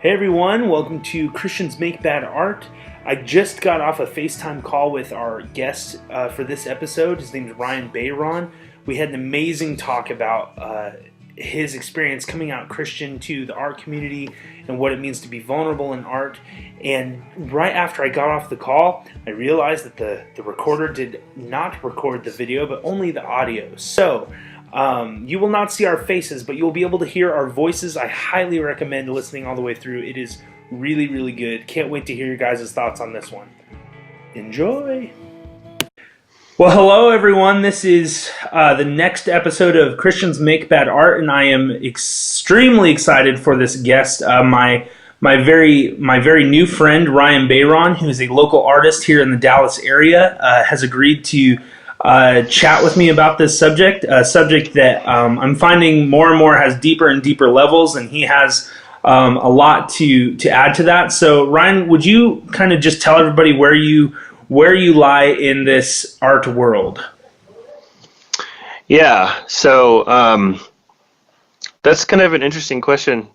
Hey everyone, welcome to Christians Make Bad Art. I just got off a FaceTime call with our guest for this episode. His name is Ryan Bayron. We had an amazing talk about his experience coming out Christian to the art community and what it means to be vulnerable in art. And right after I got off the call, I realized that the recorder did not record the video, but only the audio. So you will not see our faces, but you'll be able to hear our voices. I highly recommend listening all the way through. It is really, really good. Can't wait to hear your guys' thoughts on this one. Enjoy! Well, hello everyone. This is the next episode of Christians Make Bad Art, and I am extremely excited for this guest, my very new friend Ryan Bayron, who is a local artist here in the Dallas area, has agreed to chat with me about this subject, a subject that I'm finding more and more has deeper and deeper levels, and he has a lot to add to that. So, Ryan, would you kind of just tell everybody where you lie in this art world? Yeah, so that's kind of an interesting question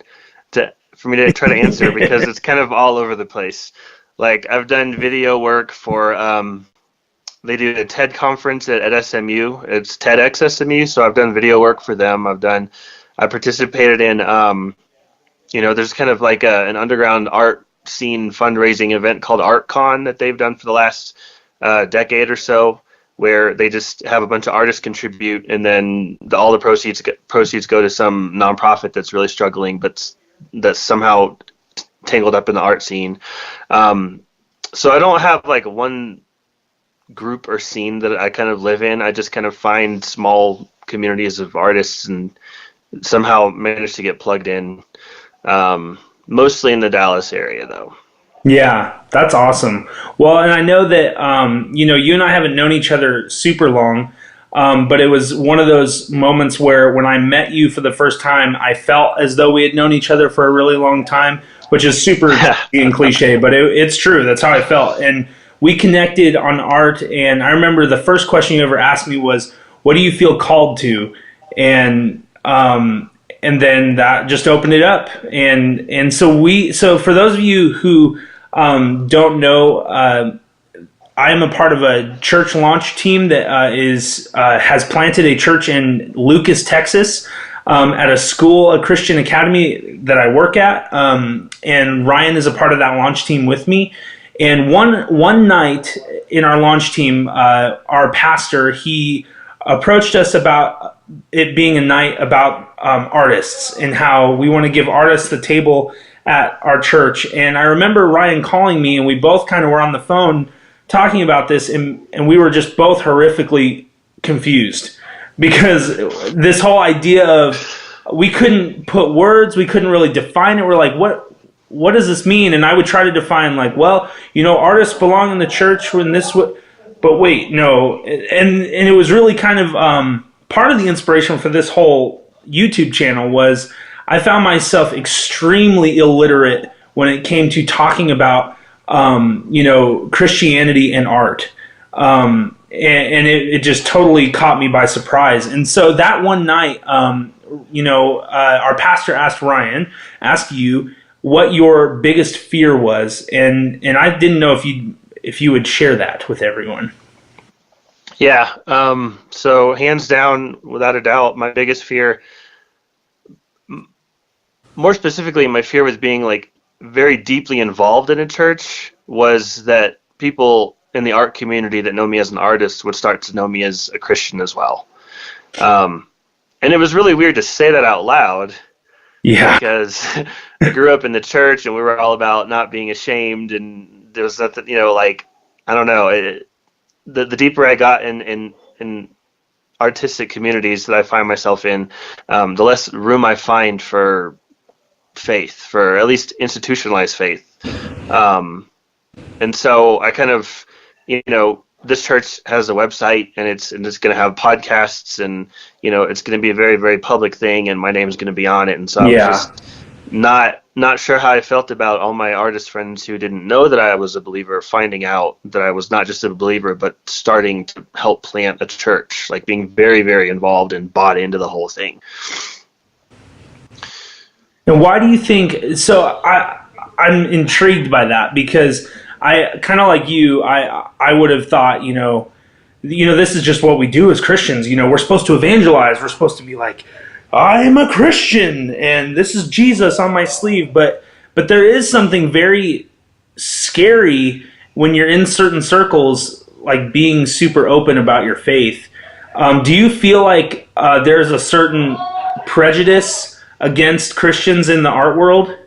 for me to try to answer because it's kind of all over the place. Like, I've done video work for they do a TED conference at SMU. It's TEDx SMU, so I've done video work for them. I participated in, there's kind of like an underground art scene fundraising event called ArtCon that they've done for the last decade or so, where they just have a bunch of artists contribute, and then all the proceeds go to some nonprofit that's really struggling, but that's somehow tangled up in the art scene. So I don't have like one group or scene that I kind of live in. I just kind of find small communities of artists and somehow manage to get plugged in, mostly in the Dallas area though. Yeah, that's awesome. Well, and I know that, you and I haven't known each other super long, but it was one of those moments where when I met you for the first time, I felt as though we had known each other for a really long time, which is super and cliche, but it's true. That's how I felt. And we connected on art, and I remember the first question you ever asked me was, what do you feel called to? And then that just opened it up. And so for those of you who don't know, I am a part of a church launch team that has planted a church in Lucas, Texas, at a Christian academy that I work at. And Ryan is a part of that launch team with me. And one night in our launch team, our pastor, he approached us about it being a night about artists and how we want to give artists the table at our church. And I remember Ryan calling me, and we both kind of were on the phone talking about this, and we were just both horrifically confused because this whole idea of we couldn't put words, we couldn't really define it. We're like, what does this mean? And I would try to define like, well, artists belong in the church when this would, but wait, no. And it was really kind of part of the inspiration for this whole YouTube channel was I found myself extremely illiterate when it came to talking about, Christianity and art. And it just totally caught me by surprise. And so that one night, our pastor asked you what your biggest fear was, and I didn't know if you would share that with everyone. Yeah. So hands down, without a doubt, my biggest fear, more specifically, my fear was being like very deeply involved in a church, was that people in the art community that know me as an artist would start to know me as a Christian as well. And it was really weird to say that out loud. Yeah. Because I grew up in the church and we were all about not being ashamed, and there was nothing, I don't know. The deeper I got in artistic communities that I find myself in, the less room I find for faith, for at least institutionalized faith. And so I kind of, this church has a website, and it's going to have podcasts, and it's going to be a very, very public thing, and my name's going to be on it. And so I was just not sure how I felt about all my artist friends who didn't know that I was a believer finding out that I was not just a believer, but starting to help plant a church, like being very, very involved and bought into the whole thing. And why do you think? So I'm intrigued by that, because I kind of like you. I would have thought, this is just what we do as Christians. We're supposed to evangelize. We're supposed to be like, I am a Christian, and this is Jesus on my sleeve. But there is something very scary when you're in certain circles, like being super open about your faith. Do you feel like there's a certain prejudice against Christians in the art world?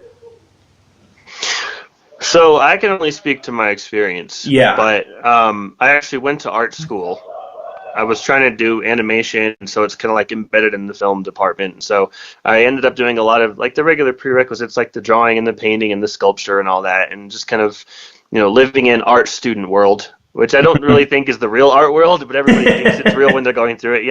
So I can only speak to my experience. Yeah. But I actually went to art school. I was trying to do animation, so it's kind of like embedded in the film department. So I ended up doing a lot of like the regular prerequisites, like the drawing and the painting and the sculpture and all that, and just kind of, living in art student world, which I don't really think is the real art world, but everybody thinks it's real when they're going through it,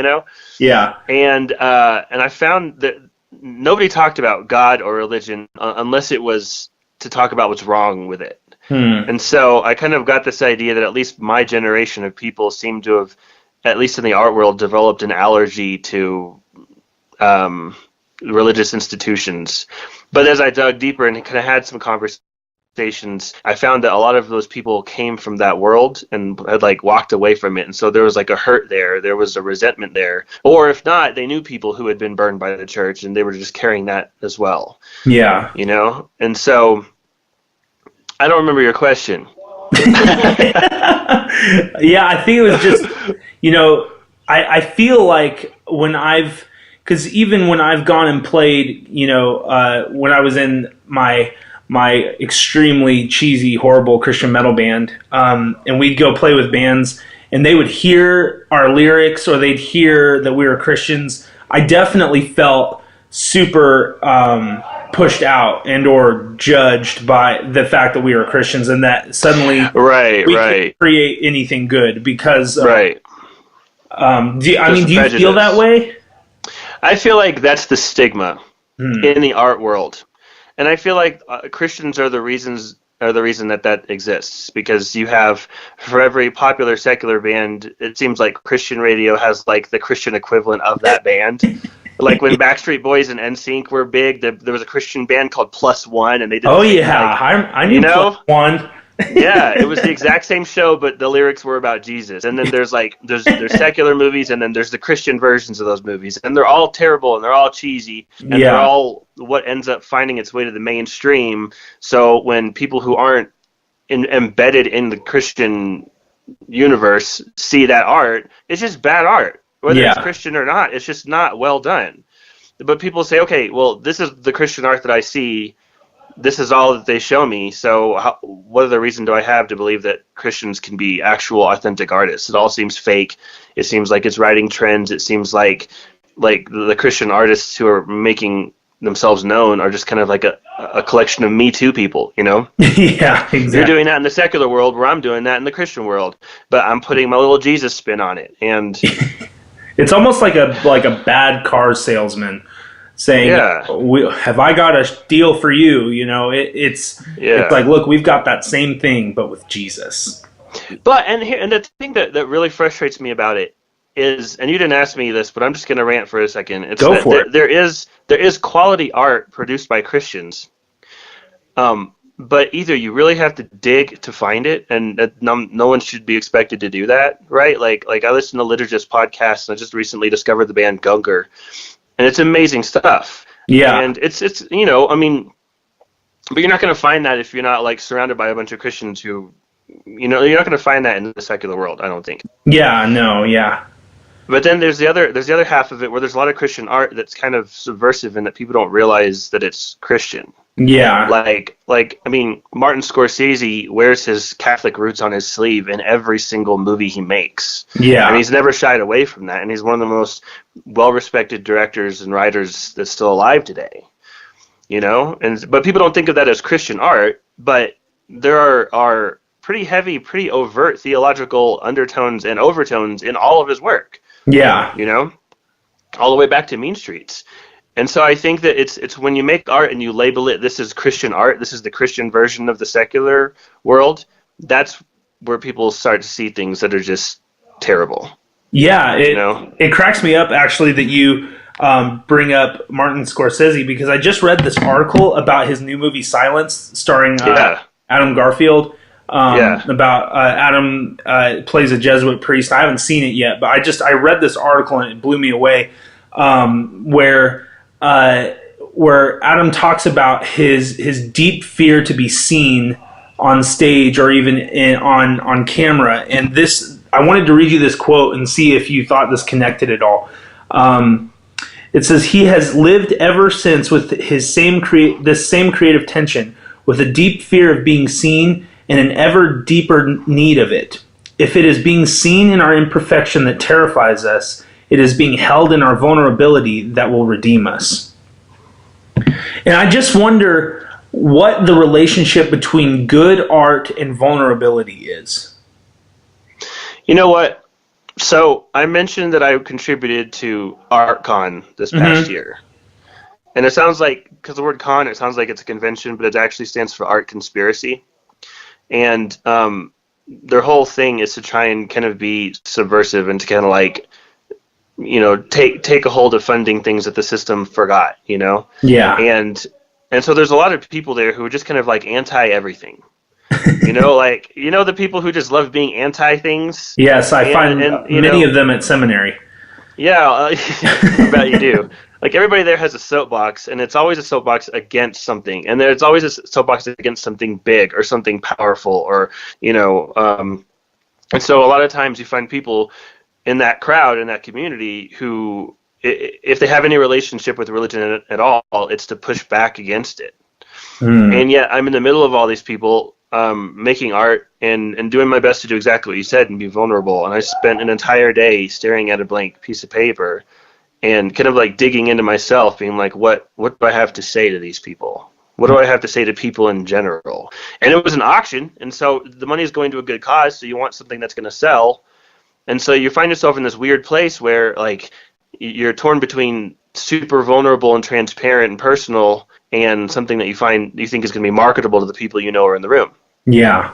Yeah. And I found that nobody talked about God or religion unless it was to talk about what's wrong with it. And so I kind of got this idea that at least my generation of people seem to have, at least in the art world, developed an allergy to religious institutions. But as I dug deeper and kind of had some conversations, I found that a lot of those people came from that world and had like walked away from it. And so there was like a hurt there. There was a resentment there. Or if not, they knew people who had been burned by the church and they were just carrying that as well. Yeah. And so I don't remember your question. Yeah, I think it was just, I feel like because even when I've gone and played, when I was in my extremely cheesy, horrible Christian metal band, and we'd go play with bands, and they would hear our lyrics or they'd hear that we were Christians, I definitely felt super pushed out and or judged by the fact that we were Christians, and that suddenly we can't create anything good because do you feel that way? I feel like that's the stigma in the art world, and I feel like Christians are the reason that exists, because you have, for every popular secular band, it seems like Christian radio has like the Christian equivalent of that band. Like when Backstreet Boys and NSYNC were big, there was a Christian band called Plus One, and they did. I knew Plus One. Yeah, it was the exact same show, but the lyrics were about Jesus. And then there's secular movies, and then there's the Christian versions of those movies, and they're all terrible and they're all cheesy, and they're all what ends up finding its way to the mainstream. So when people who aren't embedded in the Christian universe see that art, it's just bad art. Whether it's Christian or not, it's just not well done. But people say, okay, well, this is the Christian art that I see. This is all that they show me. So what other reason do I have to believe that Christians can be actual, authentic artists? It all seems fake. It seems like it's riding trends. It seems like the Christian artists who are making themselves known are just kind of like a collection of Me Too people, Yeah, exactly. You're doing that in the secular world, where I'm doing that in the Christian world, but I'm putting my little Jesus spin on it, and it's almost like a bad car salesman saying, have I got a deal for you? It's like, look, we've got that same thing, but with Jesus. But and the thing that really frustrates me about it is, and you didn't ask me this, but I'm just going to rant for a second. It's Go for it. There is quality art produced by Christians, but either you really have to dig to find it, and no one should be expected to do that, right? Like I listen to Liturgist podcasts, and I just recently discovered the band Gungar, and it's amazing stuff. Yeah, and it's but you're not going to find that if you're not like surrounded by a bunch of Christians who, you're not going to find that in the secular world, I don't think. Yeah, no, yeah. But then there's the other half of it where there's a lot of Christian art that's kind of subversive, and that people don't realize that it's Christian. Yeah. Like Martin Scorsese wears his Catholic roots on his sleeve in every single movie he makes. Yeah. And he's never shied away from that, and he's one of the most well-respected directors and writers that's still alive today. But people don't think of that as Christian art, but there are pretty heavy, pretty overt theological undertones and overtones in all of his work. Yeah. All the way back to Mean Streets. And so I think that it's when you make art and you label it, this is Christian art, this is the Christian version of the secular world, that's where people start to see things that are just terrible. Yeah, it cracks me up, actually, that you bring up Martin Scorsese, because I just read this article about his new movie Silence, starring Adam Garfield. About Adam plays a Jesuit priest. I haven't seen it yet, but I read this article and it blew me away. Where Adam talks about his deep fear to be seen on stage or even on camera. And this, I wanted to read you this quote and see if you thought this connected at all. It says, "He has lived ever since with this same creative tension, with a deep fear of being seen and an ever deeper need of it. If it is being seen in our imperfection that terrifies us, it is being held in our vulnerability that will redeem us." And I just wonder what the relationship between good art and vulnerability is. You know what? So I mentioned that I contributed to ArtCon this past year. And it sounds like, because the word con, it sounds like it's a convention, but it actually stands for Art Conspiracy. And their whole thing is to try and kind of be subversive and to kind of like, you know, take a hold of funding things that the system forgot, you know? Yeah. And so there's a lot of people there who are just kind of like anti-everything. You know, like, you know, the people who just love being anti-things? Yes, I find many of them at seminary. Yeah, I bet you do. Like, everybody there has a soapbox, and it's always a soapbox against something. And there's always a soapbox against something big or something powerful or, you know, and so a lot of times you find people in that crowd, in that community, who, if they have any relationship with religion at all, it's to push back against it. And yet I'm in the middle of all these people making art and doing my best to do exactly what you said and be vulnerable. And I spent an entire day staring at a blank piece of paper and kind of like digging into myself, being like, what do I have to say to these people? What do I have to say to people in general? And it was an auction, and so the money is going to a good cause, so you want something that's going to sell. And so you find yourself in this weird place where, like, you're torn between super vulnerable and transparent and personal and something that you think is going to be marketable to the people you know are in the room. Yeah.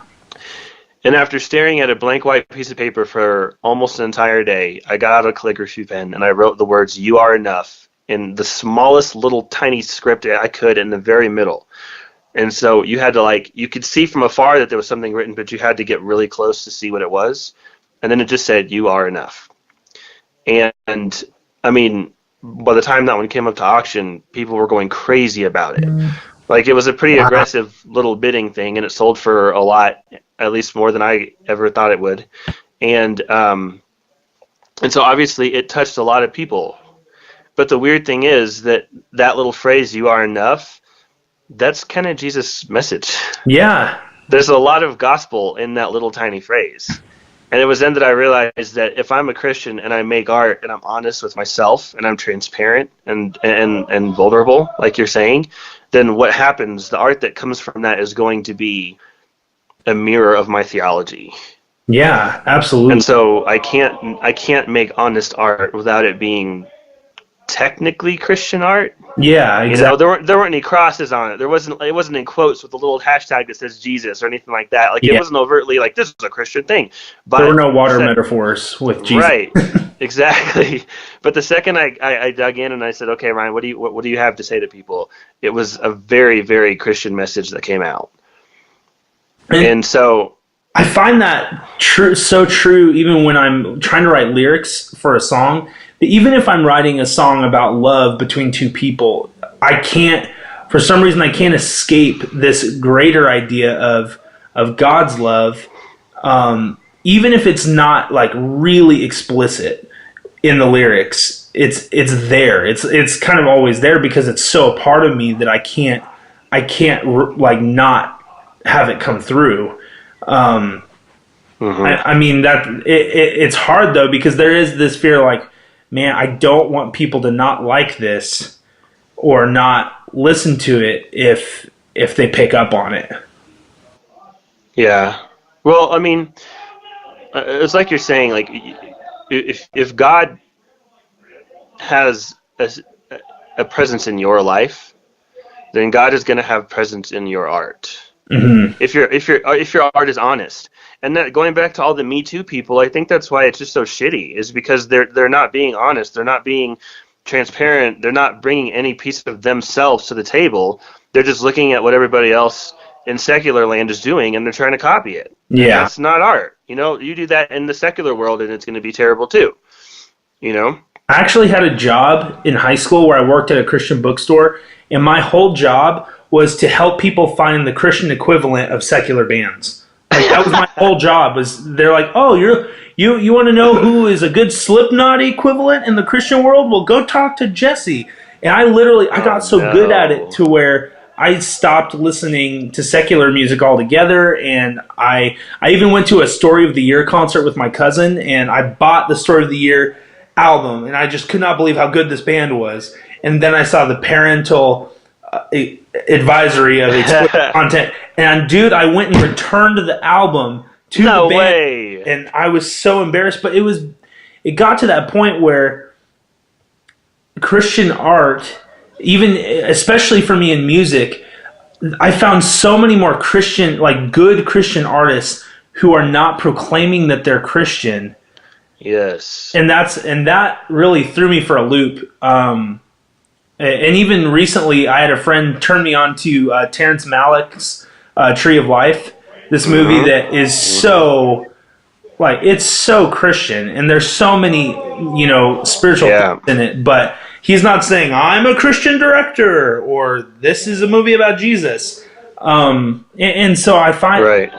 And after staring at a blank white piece of paper for almost an entire day, I got out a calligraphy pen and I wrote the words, "You are enough," in the smallest little tiny script I could in the very middle. And so you had to, like, you could see from afar that there was something written, but you had to get really close to see what it was. And then it just said, "You are enough." And I mean, by the time that one came up to auction, people were going crazy about it. Like, it was a pretty aggressive little bidding thing, and it sold for a lot, at least more than I ever thought it would. And so obviously it touched a lot of people. But the weird thing is that little phrase, "You are enough," that's kind of Jesus' message. Yeah. There's a lot of gospel in that little tiny phrase. And it was then that I realized that if I'm a Christian and I make art and I'm honest with myself and I'm transparent and vulnerable, like you're saying, then what happens, the art that comes from that is going to be a mirror of my theology. Yeah, absolutely. And so I can't make honest art without it being technically Christian art. Yeah, exactly. You know, there weren't any crosses on it. It wasn't in quotes with a little hashtag that says Jesus or anything like that. Like, it wasn't overtly like, this is a Christian thing. But there were no water metaphors with Jesus. Right. Exactly. But the second I dug in and I said, "Okay, Ryan, what do you have to say to people?" It was a very, very Christian message that came out. And so I find that so true even when I'm trying to write lyrics for a song. That even if I'm writing a song about love between two people, for some reason I can't escape this greater idea of God's love, even if it's not like really explicit in the lyrics. It's there. It's kind of always there because it's so a part of me that I can't like not have it come through. I mean that it's hard though, because there is this fear, like, man, I don't want people to not like this or not listen to it if they pick up on it. Yeah. Well, I mean, it's like you're saying, like, if God has a presence in your life, then God is going to have presence in your art. Mm-hmm. If your art is honest. And that, going back to all the Me Too people, I think that's why it's just so shitty, is because they're not being honest. They're not being transparent. They're not bringing any piece of themselves to the table. They're just looking at what everybody else in secular land is doing, and they're trying to copy it. And Yeah. that's not art. You know, you do that in the secular world, and it's going to be terrible too. You know? I actually had a job in high school where I worked at a Christian bookstore, and my whole job was to help people find the Christian equivalent of secular bands. Like that was my whole job. Was they're like, oh, you want to know who is a good Slipknot equivalent in the Christian world? Well, go talk to Jesse. And I got so good at it to where I stopped listening to secular music altogether, and I even went to a Story of the Year concert with my cousin, and I bought the Story of the Year album, and I just could not believe how good this band was. And then I saw the parental advisory of explicit content, and dude, I went and returned the album to the band, way. and I was so embarrassed. But it got to that point where Christian art, even especially for me in music, I found so many more Christian, like good Christian artists who are not proclaiming that they're Christian. Yes. And that really threw me for a loop. And even recently, I had a friend turn me on to Terrence Malick's Tree of Life, this movie that is so, like, it's so Christian, and there's so many, spiritual things in it, but he's not saying, I'm a Christian director, or this is a movie about Jesus. And so I find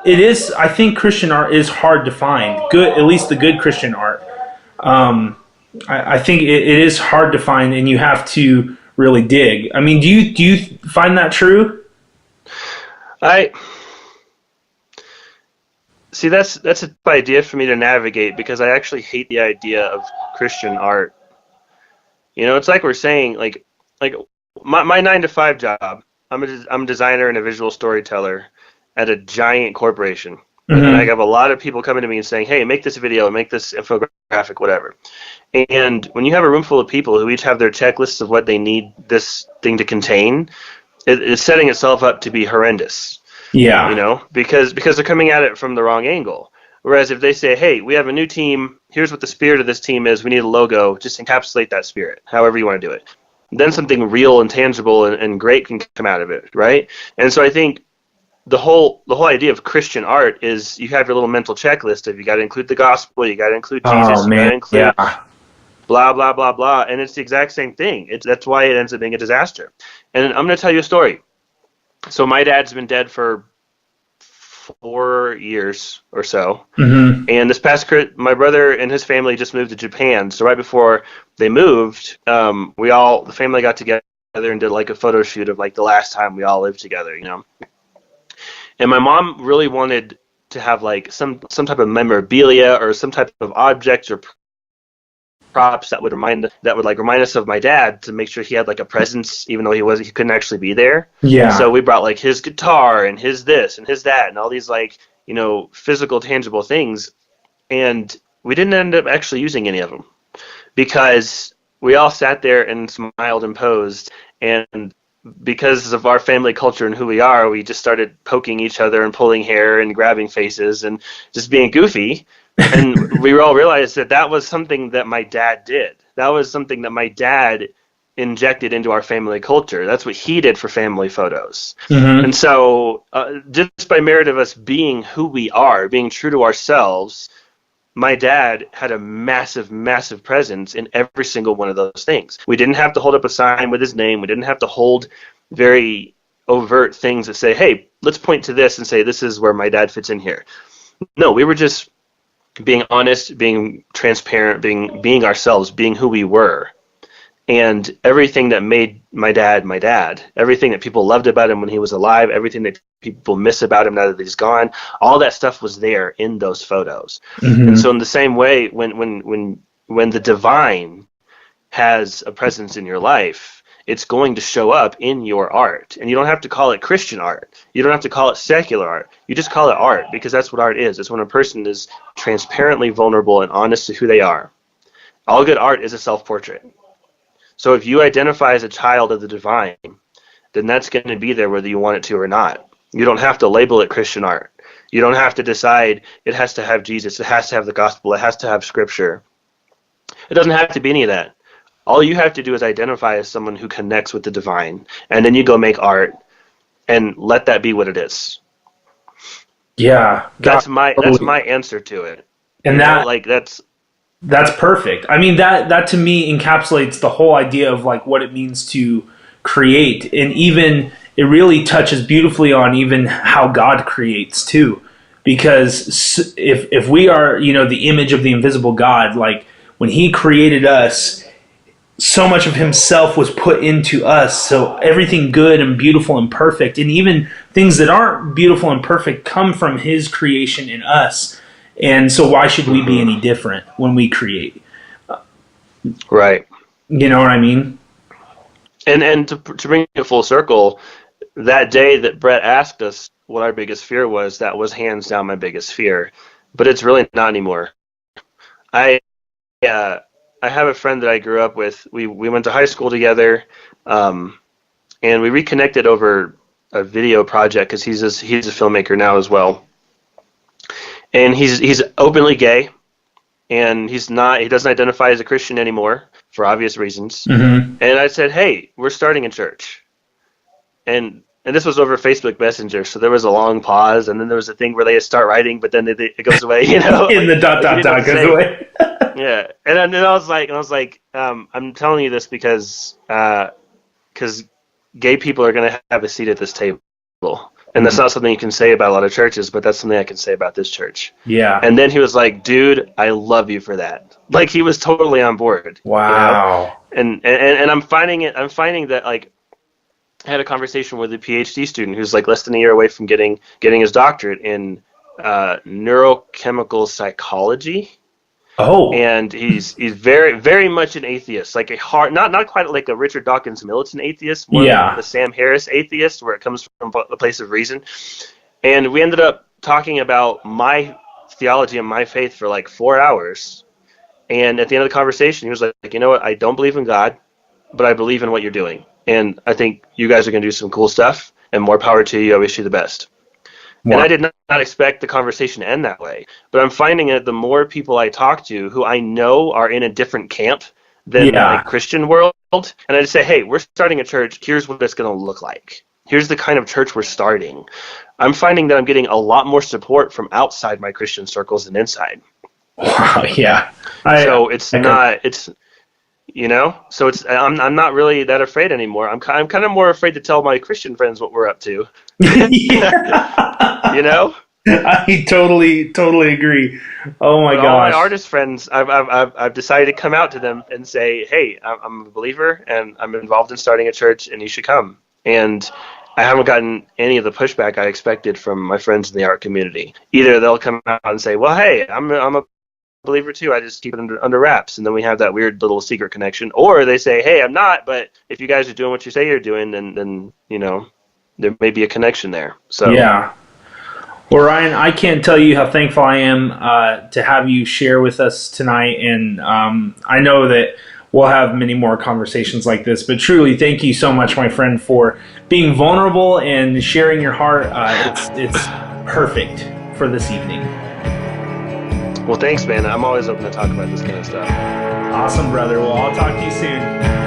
I think Christian art is hard to find, at least the good Christian art. I think it is hard to find, and you have to really dig. I mean, do you find that true? See, that's a tough idea for me to navigate, because I actually hate the idea of Christian art. It's like we're saying, like my 9-to-5 job. I'm a designer and a visual storyteller at a giant corporation. And I have a lot of people coming to me and saying, hey, make this video, make this infographic, whatever. And when you have a room full of people who each have their checklists of what they need this thing to contain, it's setting itself up to be horrendous. Yeah. Because they're coming at it from the wrong angle. Whereas if they say, hey, we have a new team, here's what the spirit of this team is, we need a logo, just encapsulate that spirit, however you want to do it. Then something real and tangible and great can come out of it, right? And so I think the whole idea of Christian art is you have your little mental checklist of you got to include the gospel, you got to include Jesus, you got to include blah, blah, blah, blah. And it's the exact same thing. That's why it ends up being a disaster. And I'm going to tell you a story. So my dad's been dead for 4 years or so. And this past my brother and his family just moved to Japan. So right before they moved, the family got together and did like a photo shoot of like the last time we all lived together, And my mom really wanted to have like some type of memorabilia or some type of objects or props that would remind us of my dad, to make sure he had like a presence, even though he couldn't actually be there. Yeah. So we brought like his guitar and his this and his that and all these like physical, tangible things, and we didn't end up actually using any of them because we all sat there and smiled and posed, and because of our family culture and who we are, we just started poking each other and pulling hair and grabbing faces and just being goofy. And we all realized that was something that my dad did. That was something that my dad injected into our family culture. That's what he did for family photos. And so just by merit of us being who we are, being true to ourselves, my dad had a massive, massive presence in every single one of those things. We didn't have to hold up a sign with his name. We didn't have to hold very overt things that say, hey, let's point to this and say this is where my dad fits in here. No, we were just being honest, being transparent, being ourselves, being who we were. And everything that made my dad, everything that people loved about him when he was alive, everything that people miss about him now that he's gone, all that stuff was there in those photos. And so in the same way, when the divine has a presence in your life, it's going to show up in your art. And you don't have to call it Christian art. You don't have to call it secular art. You just call it art, because that's what art is. It's when a person is transparently vulnerable and honest to who they are. All good art is a self-portrait. So if you identify as a child of the divine, then that's going to be there whether you want it to or not. You don't have to label it Christian art. You don't have to decide it has to have Jesus, it has to have the gospel, it has to have scripture. It doesn't have to be any of that. All you have to do is identify as someone who connects with the divine, and then you go make art and let that be what it is. Yeah, That's totally. my answer to it. And Like that's perfect. I mean, that to me encapsulates the whole idea of like what it means to create, and even it really touches beautifully on even how God creates too. Because if we are, the image of the invisible God, like when He created us, so much of Himself was put into us. So everything good and beautiful and perfect, and even things that aren't beautiful and perfect, come from His creation in us. And so why should we be any different when we create? right. You know what I mean? And to bring it full circle, that day that Brett asked us what our biggest fear was, that was hands down my biggest fear. But it's really not anymore. I uh, I have a friend that I grew up with. We went to high school together, um, and we reconnected over a video project because he's a filmmaker now as well. And he's openly gay, and he doesn't identify as a Christian anymore for obvious reasons. Mm-hmm. And I said, hey, we're starting a church. And this was over Facebook Messenger, so there was a long pause, and then there was a thing where they start writing, but then it goes away, And the dot like dot goes away. yeah. And then I'm telling you this because gay people are going to have a seat at this table, and that's not something you can say about a lot of churches, but that's something I can say about this church. Yeah. And then he was like, dude, I love you for that. Like, he was totally on board. Wow. And I'm finding that, like, I had a conversation with a PhD student who's like less than a year away from getting his doctorate in neurochemical psychology. Oh. And he's very, very much an atheist, like a hard, not quite like a Richard Dawkins militant atheist, more like the Sam Harris atheist, where it comes from a place of reason. And we ended up talking about my theology and my faith for like 4 hours. And at the end of the conversation, he was like, you know what? I don't believe in God, but I believe in what you're doing. And I think you guys are going to do some cool stuff, and more power to you. I wish you the best. Wow. And I did not expect the conversation to end that way. But I'm finding that the more people I talk to who I know are in a different camp than my Christian world, and I just say, hey, we're starting a church. Here's what it's going to look like. Here's the kind of church we're starting. I'm finding that I'm getting a lot more support from outside my Christian circles than inside. Wow, yeah. So I'm not really that afraid anymore. I'm kind of more afraid to tell my Christian friends what we're up to. You know? I totally agree. Oh my gosh. All my artist friends, I've decided to come out to them and say, hey, I'm a believer and I'm involved in starting a church, and you should come. And I haven't gotten any of the pushback I expected from my friends in the art community. Either they'll come out and say, well, hey, I'm a believer too, I just keep it under wraps, and then we have that weird little secret connection. Or they say, hey, I'm not, but if you guys are doing what you say you're doing, then there may be a connection there. So yeah. Well, Ryan, I can't tell you how thankful I am to have you share with us tonight, and I know that we'll have many more conversations like this, but truly thank you so much, my friend, for being vulnerable and sharing your heart. It's perfect for this evening. Well, thanks, man. I'm always open to talk about this kind of stuff. Awesome, brother. Well, I'll talk to you soon.